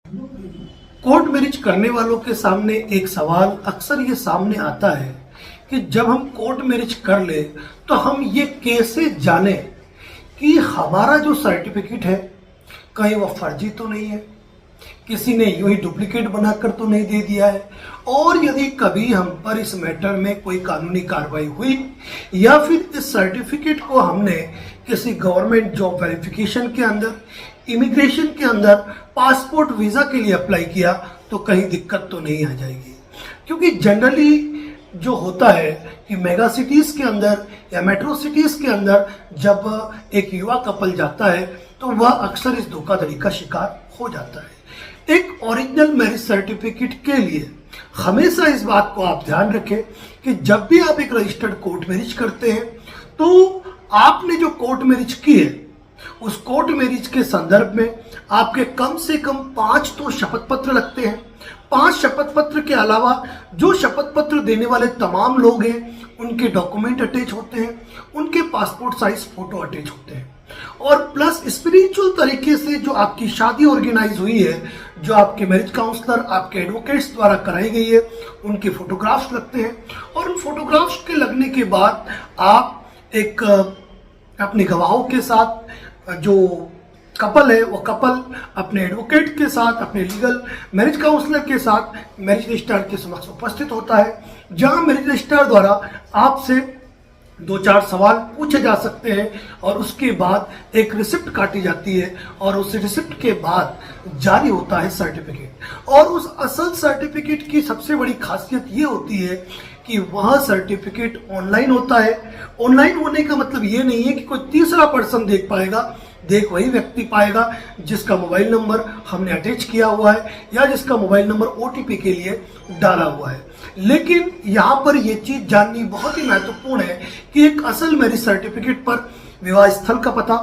Court marriage करने वालों के सामने एक सवाल अक्सर ये सामने आता है कि जब हम कोर्ट मैरिज कर ले तो हम ये कैसे जाने कि हमारा जो सर्टिफिकेट है कहीं वह फर्जी तो नहीं है, किसी ने यूं ही डुप्लीकेट बनाकर तो नहीं दे दिया है, और यदि कभी हम पर इस मैटर में कोई कानूनी कार्रवाई हुई या फिर इस सर्टिफिकेट को हमने किसी गवर्नमेंट जॉब वेरिफिकेशन के अंदर, इमिग्रेशन के अंदर, पासपोर्ट वीजा के लिए अप्लाई किया तो कहीं दिक्कत तो नहीं आ जाएगी। क्योंकि जनरली जो होता है कि मेगा सिटीज के अंदर या मेट्रो सिटीज के अंदर जब एक युवा कपल जाता है तो वह अक्सर इस धोखाधड़ी का शिकार हो जाता है। एक ओरिजिनल मैरिज सर्टिफिकेट के लिए हमेशा इस बात को आप ध्यान रखें कि जब भी आप एक रजिस्टर्ड कोर्ट मैरिज करते हैं तो आपने जो कोर्ट मैरिज की है उस कोर्ट मैरिज के संदर्भ में आपके कम से कम 5 तो शपथ पत्र लगते हैं। 5 शपथ पत्र के अलावा जो शपथ पत्र देने वाले तमाम लोग हैं उनके डॉक्यूमेंट अटैच होते हैं, उनके पासपोर्ट साइज फोटो अटैच होते हैं, और प्लस स्पिरिचुअल तरीके से जो आपकी शादी ऑर्गेनाइज हुई है, जो आपके मैरिज काउंसलर, आपके एडवोकेट्स द्वारा कराई गई है, उनके फोटोग्राफ्स लगते हैं। और उन फोटोग्राफ्स के लगने के बाद आप एक अपने गवाहों के साथ, जो कपल है वो कपल अपने एडवोकेट के साथ, अपने लीगल मैरिज काउंसलर के साथ मैरिज रजिस्ट्रार के समक्ष उपस्थित होता है, जहां मैरिज रजिस्ट्रार द्वारा आपसे 2-4 सवाल पूछे जा सकते हैं और उसके बाद एक रिसिप्ट काटी जाती है और उस रिसिप्ट के बाद जारी होता है सर्टिफिकेट। और उस असल सर्टिफिकेट की सबसे बड़ी खासियत ये होती है कि वह सर्टिफिकेट ऑनलाइन होता है। ऑनलाइन होने का मतलब ये नहीं है कि कोई तीसरा पर्सन देख पाएगा, देख वही व्यक्ति पाएगा जिसका मोबाइल नंबर हमने अटैच किया हुआ है या जिसका मोबाइल नंबर OTP के लिए डाला हुआ है। लेकिन यहाँ पर यह चीज जाननी बहुत ही महत्वपूर्ण है कि एक असल मैरिज सर्टिफिकेट पर विवाह स्थल का पता,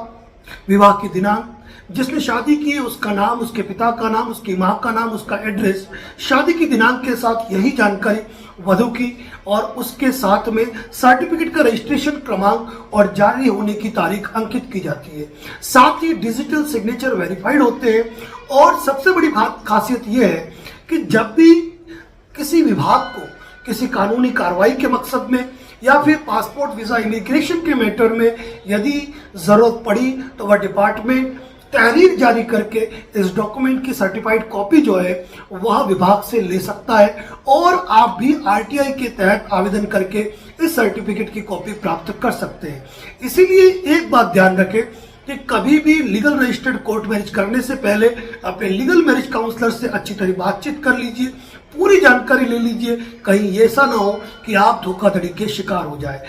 विवाह की दिनांक, जिसने शादी की है उसका नाम, उसके पिता का नाम, उसकी मां का नाम, उसका एड्रेस, शादी की दिनांक के साथ यही जानकारी वधू की, और उसके साथ में सर्टिफिकेट का रजिस्ट्रेशन क्रमांक और जारी होने की तारीख अंकित की जाती है। साथ ही डिजिटल सिग्नेचर वेरीफाइड होते हैं। और सबसे बड़ी खासियत यह है कि जब भी किसी विभाग को किसी कानूनी कार्रवाई के मकसद में या फिर पासपोर्ट वीजा इमिग्रेशन के मैटर में यदि जरूरत पड़ी तो वह डिपार्टमेंट तहरीर जारी करके इस डॉक्यूमेंट की सर्टिफाइड कॉपी जो है वह विभाग से ले सकता है, और आप भी RTI के तहत आवेदन करके इस सर्टिफिकेट की कॉपी प्राप्त कर सकते हैं। इसीलिए एक बात ध्यान रखें कि कभी भी लीगल रजिस्टर्ड कोर्ट मैरिज करने से पहले अपने लीगल मैरिज काउंसलर से अच्छी तरह बातचीत कर लीजिए, पूरी जानकारी ले लीजिए, कहीं ऐसा ना हो कि आप धोखाधड़ी के शिकार हो जाए।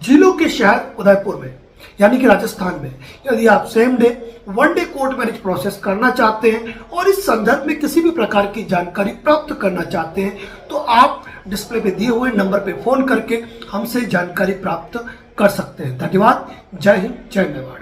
जिलों के शहर उदयपुर में यानी कि राजस्थान में यदि आप same day 1 day court marriage process करना चाहते हैं और इस संदर्भ में किसी भी प्रकार की जानकारी प्राप्त करना चाहते हैं तो आप डिस्प्ले पे दिए हुए नंबर पे फोन करके हमसे जानकारी प्राप्त कर सकते हैं। धन्यवाद। जय हिंद, जय मेवाड़।